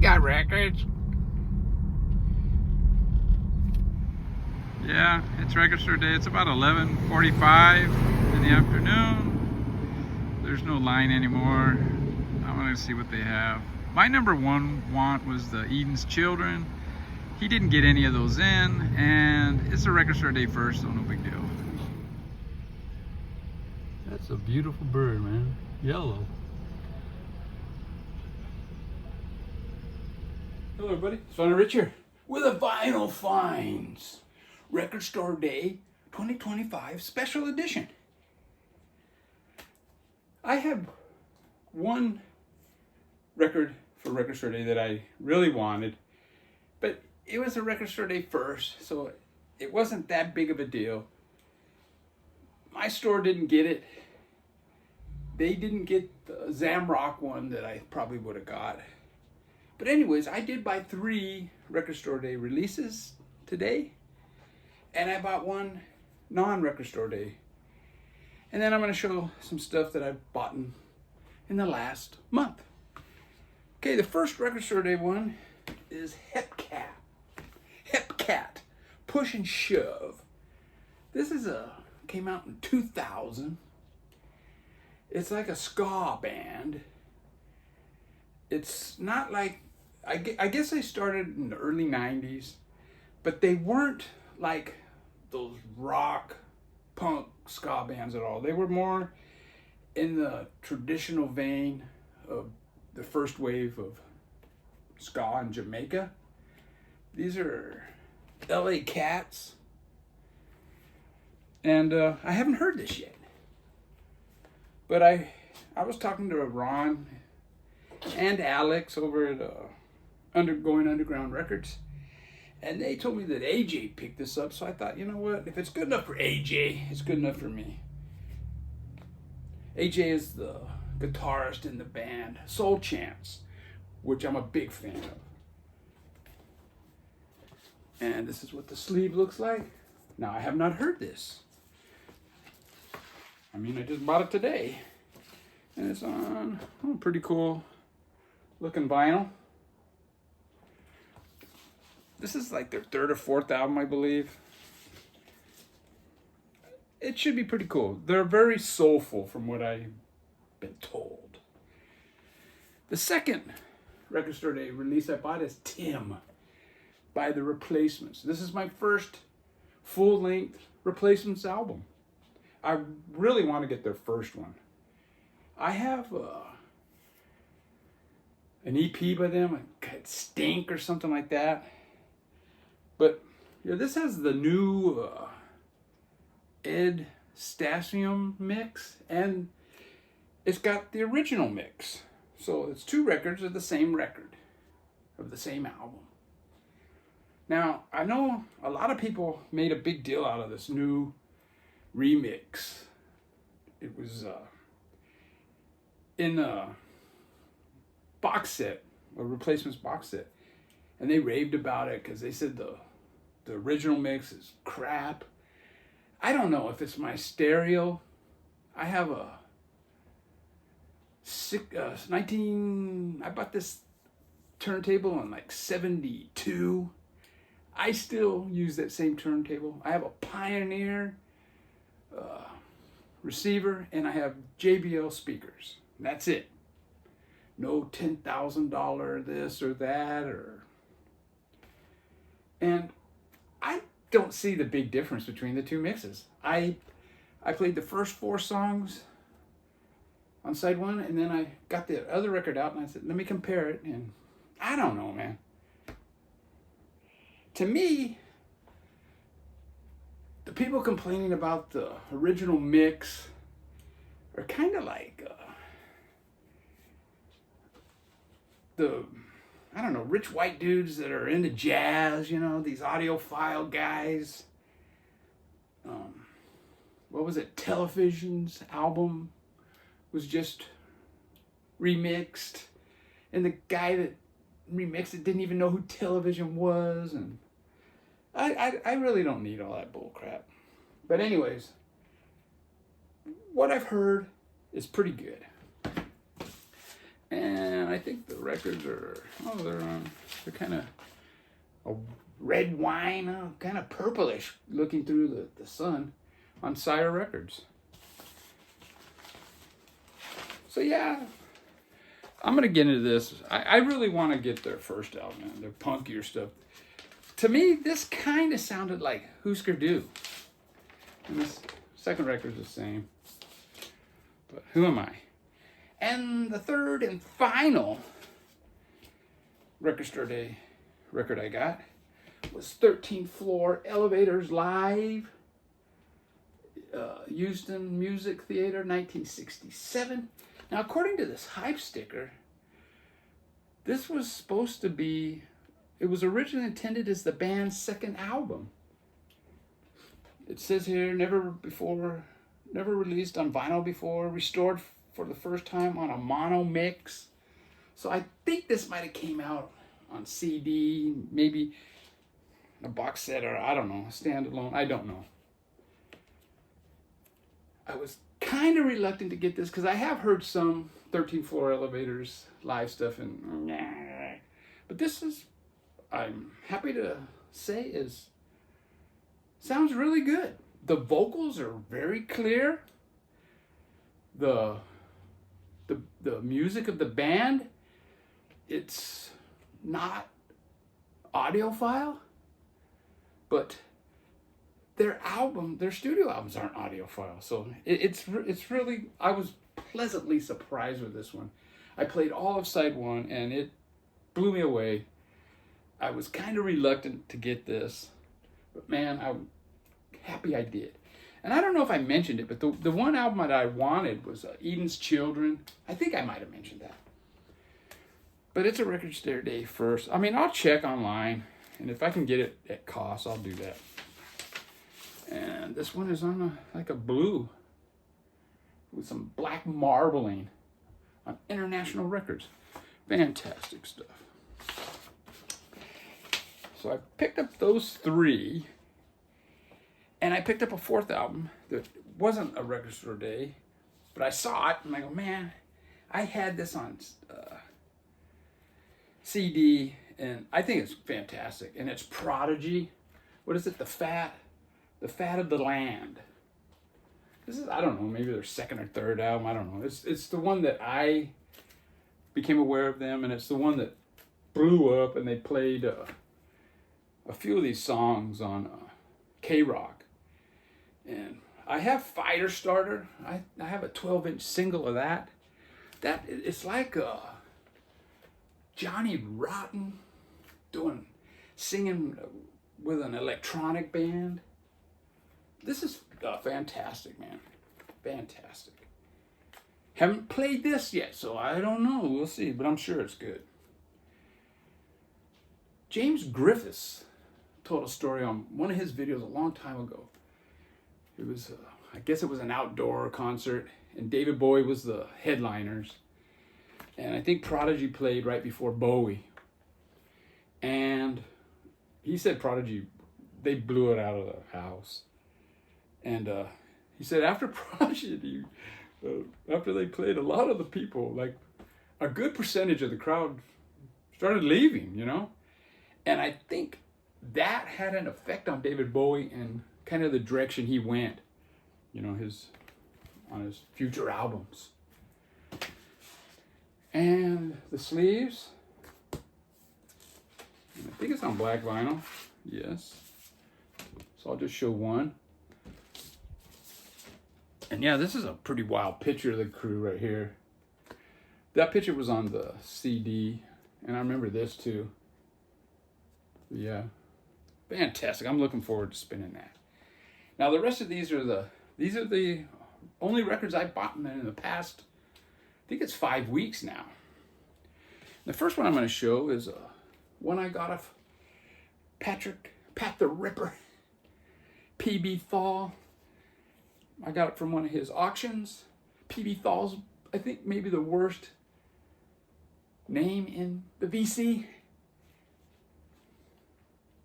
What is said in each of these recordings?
got records. Yeah, it's record store day. It's about 11:45 in the afternoon. There's no line anymore. I'm gonna see what they have. My number one want was the Eden's Children. He didn't get any of those in, and it's a record store day first, so no big deal. That's a beautiful bird, man. Yellow. Hello everybody, Sonny Rich here with a Vinyl Finds Record Store Day 2025 Special Edition. I have one record for Record Store Day that I really wanted, but it was a Record Store Day first, so it wasn't that big of a deal. My store didn't get it. They didn't get the Zamrock one that I probably would have got. But anyways, I did buy 3 Record Store Day releases today, and I bought one non-Record Store Day. And then I'm going to show some stuff that I've bought in the last month. Okay, the first Record Store Day one is Hepcat. Hepcat, Push and Shove. This is came out in 2000. It's like a ska band. It's not like, I guess they started in the early 90s, but they weren't like those rock, punk, ska bands at all. They were more in the traditional vein of the first wave of ska in Jamaica. These are LA Cats. And I haven't heard this yet. But I was talking to Ron and Alex over at Going Underground Records, and they told me that AJ picked this up, so I thought, you know what, if it's good enough for AJ, it's good enough for me. AJ is the guitarist in the band Soul Chance, which I'm a big fan of. And this is what the sleeve looks like. Now, I have not heard this. I mean, I just bought it today. And it's on pretty cool looking vinyl. This is like their 3rd or 4th album, I believe. It should be pretty cool. They're very soulful from what I've been told. The second Record Store Day release I bought is Tim by The Replacements. This is my first full-length Replacements album. I really want to get their first one. I have an EP by them, Stink or something like that. But yeah, this has the new Ed Stasium mix, and it's got the original mix. So it's 2 records of the same record, of the same album. Now, I know a lot of people made a big deal out of this new remix. It was in a box set, a Replacements box set, and they raved about it because they said the original mix is crap. I don't know if it's my stereo. I have a I bought this turntable in like 72. I still use that same turntable. I have a Pioneer receiver, and I have JBL speakers. That's it. No $10,000 this or that, and I don't see the big difference between the 2 mixes. I played the first 4 songs on side 1, and then I got the other record out, and I said, let me compare it, and I don't know, man. To me, the people complaining about the original mix are kind of like I don't know, rich white dudes that are into jazz, you know, these audiophile guys. What was it? Television's album was just remixed, and the guy that remixed it didn't even know who Television was, and I really don't need all that bull crap. But anyways, what I've heard is pretty good. And I think the records are, they're kind of a red wine, kind of purplish looking through the sun on Sire Records. So yeah, I'm going to get into this. I really want to get their first album, man, their punkier stuff. To me, this kind of sounded like Husker Du. And this second record's the same. But who am I? And the third and final Record Store Day record I got was 13th Floor Elevators Live, Houston Music Theater, 1967. Now, according to this hype sticker, this was supposed to be, it was originally intended as the band's second album. It says here, never released on vinyl before, restored for the first time on a mono mix. So I think this might have came out on CD, maybe a box set, or I don't know, standalone, I don't know. I was kind of reluctant to get this because I have heard some 13th Floor Elevators live stuff, but this is, I'm happy to say, sounds really good. The vocals are very clear. The music of the band, it's not audiophile, but their studio albums aren't audiophile. So it's really, I was pleasantly surprised with this one. I played all of side one and it blew me away. I was kind of reluctant to get this, but man, I'm happy I did. And I don't know if I mentioned it, but the one album that I wanted was Eden's Children. I think I might have mentioned that. But it's a Record Store Day first. I mean, I'll check online, and if I can get it at cost, I'll do that. And this one is on like a blue with some black marbling on International Records. Fantastic stuff. So I picked up those three. And I picked up a fourth album that wasn't a Record Store Day, but I saw it and I go, man, I had this on CD and I think it's fantastic. And it's Prodigy. What is it? The Fat of the Land. This is, I don't know, maybe their second or third album. I don't know. It's the one that I became aware of them, and it's the one that blew up, and they played a few of these songs on K-Rock. And I have Firestarter. I have a 12-inch single of that. It's like Johnny Rotten singing with an electronic band. This is fantastic, man. Fantastic. Haven't played this yet, so I don't know. We'll see, but I'm sure it's good. James Griffiths told a story on one of his videos a long time ago. It was, I guess it was an outdoor concert, and David Bowie was the headliners. And I think Prodigy played right before Bowie. And he said Prodigy, they blew it out of the house. And he said after Prodigy, after they played, a lot of the people, like a good percentage of the crowd started leaving, you know? And I think that had an effect on David Bowie and kind of the direction he went, you know, on his future albums. And the sleeves, I think it's on black vinyl, yes. So I'll just show one. And yeah, this is a pretty wild picture of the crew right here. That picture was on the CD, and I remember this too. Yeah, fantastic. I'm looking forward to spinning that. Now the rest of these are the only records I've bought in the past, I think it's 5 weeks now. The first one I'm going to show is one I got of Pat the Ripper, PB Thal. I got it from one of his auctions. PB Thal's, I think, maybe the worst name in the VC.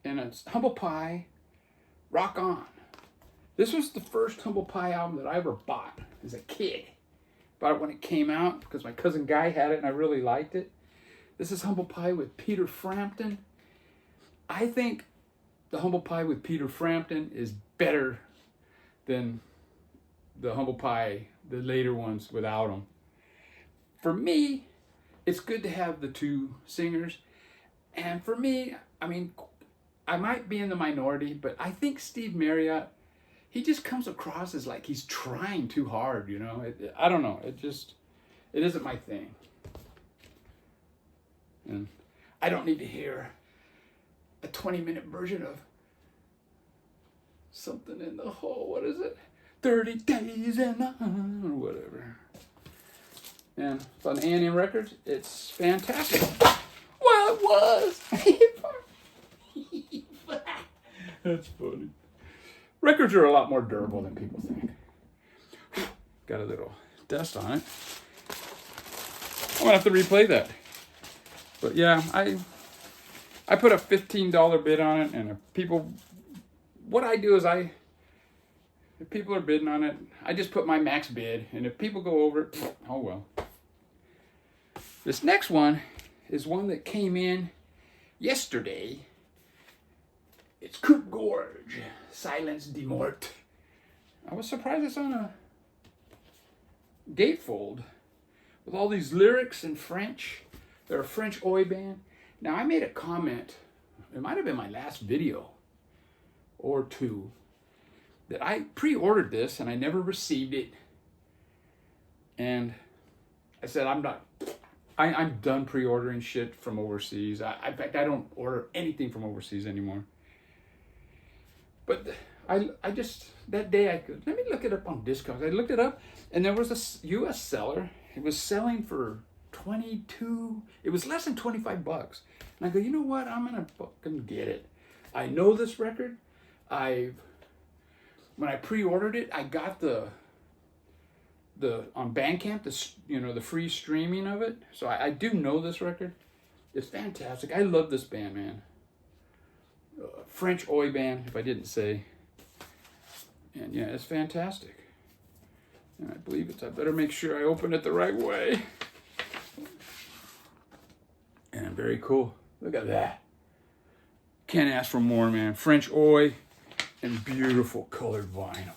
And it's Humble Pie, Rock On. This was the first Humble Pie album that I ever bought as a kid. Bought it when it came out because my cousin Guy had it and I really liked it. This is Humble Pie with Peter Frampton. I think the Humble Pie with Peter Frampton is better than the Humble Pie, the later ones without him. For me, it's good to have the two singers. And for me, I mean, I might be in the minority, but I think Steve Marriott, he just comes across as like he's trying too hard, you know? I don't know. It isn't my thing. And I don't need to hear a 20-minute version of something in the hole. What is it? 30 days and or whatever. And it's on A&M Records. It's fantastic. Well, it was. That's funny. Records are a lot more durable than people think. Got a little dust on it. I'm gonna have to replay that. But yeah, I put a $15 bid on it, and what I do is if people are bidding on it, I just put my max bid, and if people go over it, oh well. This next one is one that came in yesterday. It's Coupe Gorge, Silence de Mort. I was surprised it's on a gatefold with all these lyrics in French. They're a French oi band. Now I made a comment, it might have been my last video or two, that I pre-ordered this and I never received it. And I said, I'm done pre-ordering shit from overseas. In fact, I don't order anything from overseas anymore. But I just, that day let me look it up on Discogs. I looked it up and there was a US seller. It was selling for 22, it was less than 25 bucks. And I go, you know what? I'm gonna fucking get it. I know this record. When I pre-ordered it, I got the on Bandcamp, the free streaming of it. So I do know this record. It's fantastic. I love this band, man. French oi band, if I didn't say. And yeah, it's fantastic. And I believe I better make sure I open it the right way. And very cool. Look at that. Can't ask for more, man. French oi and beautiful colored vinyl.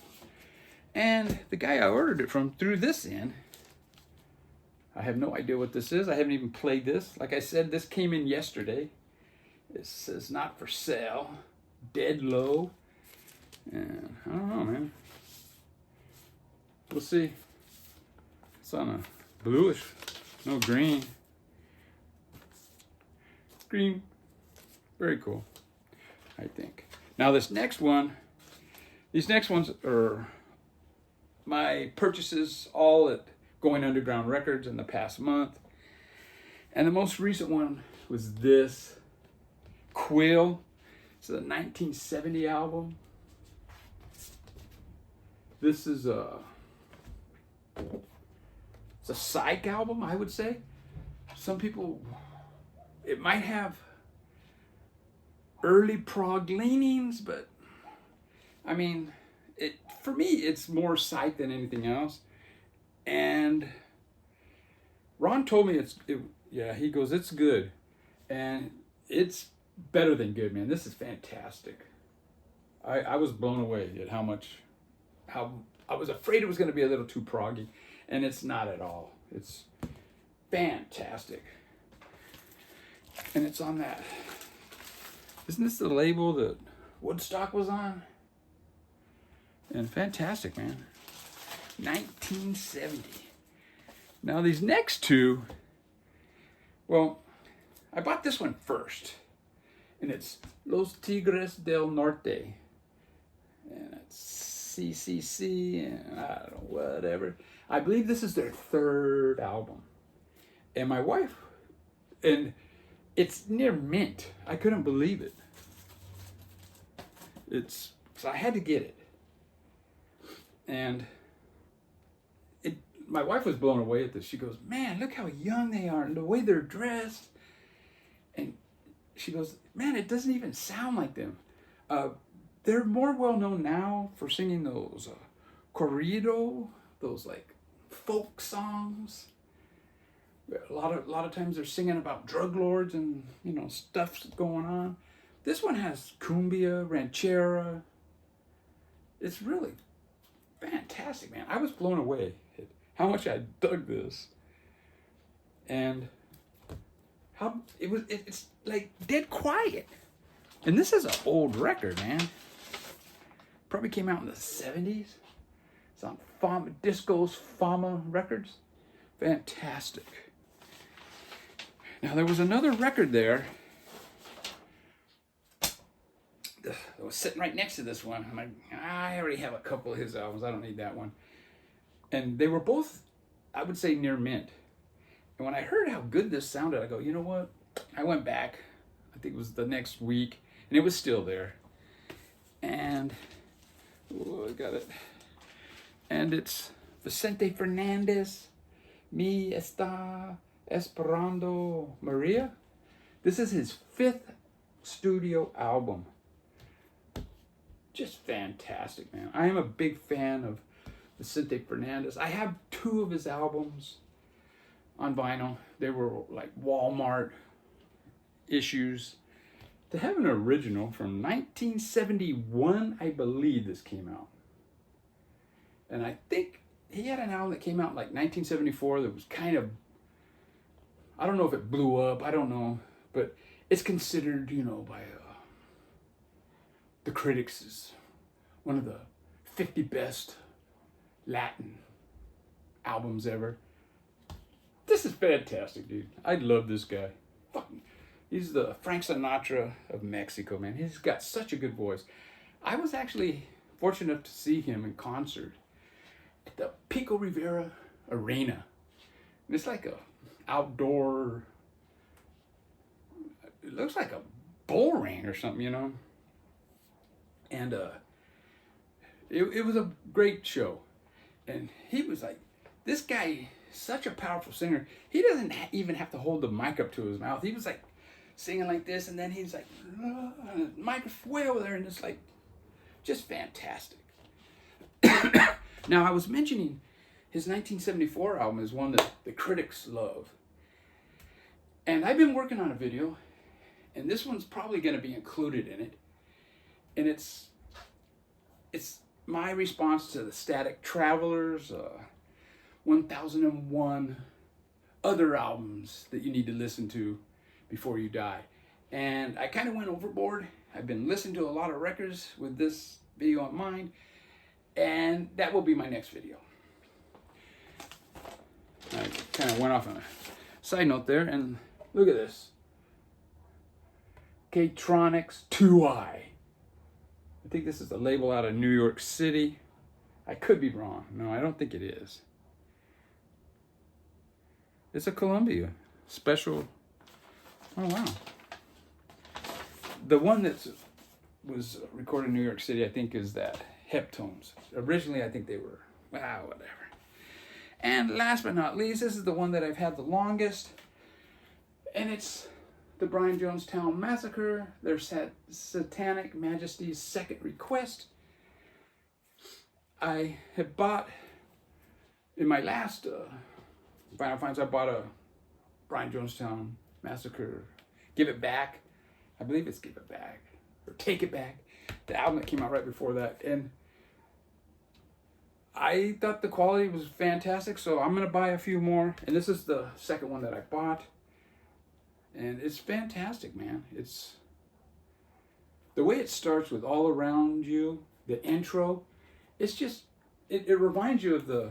And the guy I ordered it from threw this in. I have no idea what this is. I haven't even played this. Like I said, this came in yesterday. It says not for sale. Dead low. And I don't know, man. We'll see. It's on a bluish, no green. Green. Very cool, I think. Now this next one, these next ones are my purchases all at Going Underground Records in the past month. And the most recent one was this Quill. It's a 1970 album. This is it's a psych album, I would say. Some people, it might have early prog leanings, but I mean, for me, it's more psych than anything else. And Ron told me he goes, it's good. And it's better than good, man. This is fantastic. I was blown away at how I was afraid it was going to be a little too proggy, and it's not at all. It's fantastic. And it's on that. Isn't this the label that Woodstock was on? And fantastic, man. 1970. Now these next two, well, I bought this one first. And it's Los Tigres del Norte. And it's CCC and I don't know, whatever. I believe this is their third album. And my wife, and it's near mint. I couldn't believe it. So I had to get it. And my wife was blown away at this. She goes, man, look how young they are and the way they're dressed. And she goes, man, it doesn't even sound like them. They're more well known now for singing those corrido, those like folk songs. A lot of times they're singing about drug lords and, you know, stuff's going on. This one has cumbia, ranchera. It's really fantastic, man. I was blown away at how much I dug this. And how it's like dead quiet. And this is an old record, man. Probably came out in the 70s. It's on Disco's Fama Records. Fantastic. Now there was another record there that was sitting right next to this one. I'm like, I already have a couple of his albums. I don't need that one. And they were both, I would say, near mint. And when I heard how good this sounded, I go, you know what? I went back. I think it was the next week, and it was still there. And I got it. And it's Vicente Fernandez, Mi Está Esperando Maria. This is his 5th studio album. Just fantastic, man. I am a big fan of Vicente Fernandez. I have 2 of his albums on vinyl. They were like Walmart issues. To have an original from 1971, I believe this came out. And I think he had an album that came out in like 1974 that was kind of, I don't know if it blew up, I don't know, but it's considered, you know, by the critics as one of the 50 best Latin albums ever. This is fantastic, dude. I love this guy. Fucking, he's the Frank Sinatra of Mexico, man. He's got such a good voice. I was actually fortunate enough to see him in concert at the Pico Rivera Arena. And it's like a outdoor, it looks like a bull ring or something, you know. And it was a great show. And he was like, this guy, such a powerful singer. He doesn't even have to hold the mic up to his mouth. He was like singing like this, and then he's like, and the mic is way over there, and it's like just fantastic. Now, I was mentioning his 1974 album is one that the critics love. And I've been working on a video, and this one's probably going to be included in it. And it's my response to the Static Travelers, 1001 other albums that you need to listen to before you die. And I kind of went overboard. I've been listening to a lot of records with this video in mind, and that will be my next video. I kind of went off on a side note there, and look at this. K-Tronics 2i. I think this is a label out of New York City. I could be wrong. No, I don't think it is. It's a Columbia special. Oh, wow. The one that was recorded in New York City, I think, is that Heptones. Originally, I think they were, whatever. And last but not least, this is the one that I've had the longest. And it's the Brian Jonestown Massacre, their Satanic Majesty's Second Request. I have bought, in my last Vinyl Finds, I bought a Brian Jonestown Massacre, Give It Back. I believe it's Give It Back, or Take It Back. The album that came out right before that. And I thought the quality was fantastic, so I'm going to buy a few more. And this is the second one that I bought. And it's fantastic, man. It's the way it starts with All Around You, the intro. It's just, it reminds you of the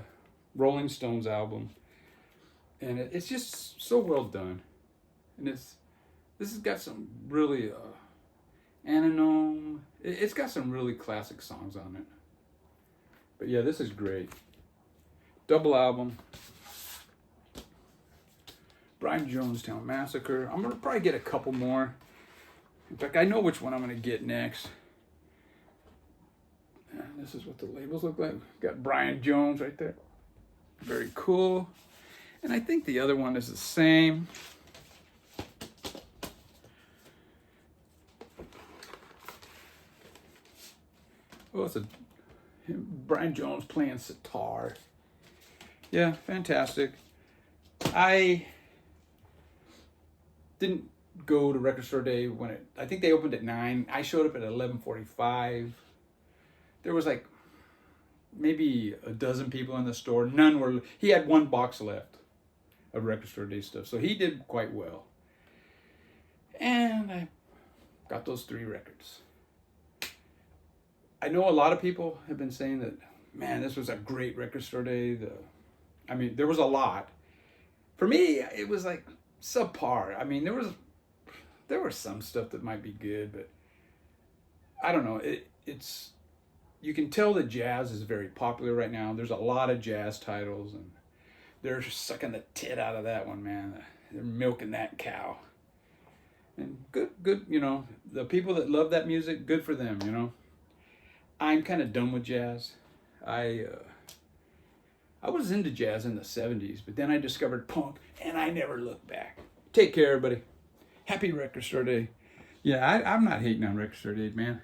Rolling Stones album. And it's just so well done. And this has got some really, Anonome. It's got some really classic songs on it. But yeah, this is great. Double album. Brian Jonestown Massacre. I'm going to probably get a couple more. In fact, I know which one I'm going to get next. And this is what the labels look like. Got Brian Jones right there. Very cool. And I think the other one is the same. Oh, it's Brian Jones playing sitar. Yeah, fantastic. I didn't go to Record Store Day when I think they opened at 9. I showed up at 11:45. There was like maybe a dozen people in the store. None were. He had one box left of Record Store Day stuff, so he did quite well. And I got those 3 records. I know a lot of people have been saying that, man, this was a great Record Store Day. I mean, there was a lot. For me, it was like subpar. I mean, there was some stuff that might be good, but I don't know. It's you can tell that jazz is very popular right now. There's a lot of jazz titles, and they're sucking the tit out of that one, man. They're milking that cow. And good, you know, the people that love that music, good for them, you know. I'm kind of done with jazz. I was into jazz in the 70s, but then I discovered punk, and I never looked back. Take care, everybody. Happy Record Store Day. Yeah, I'm not hating on Record Store Day, man.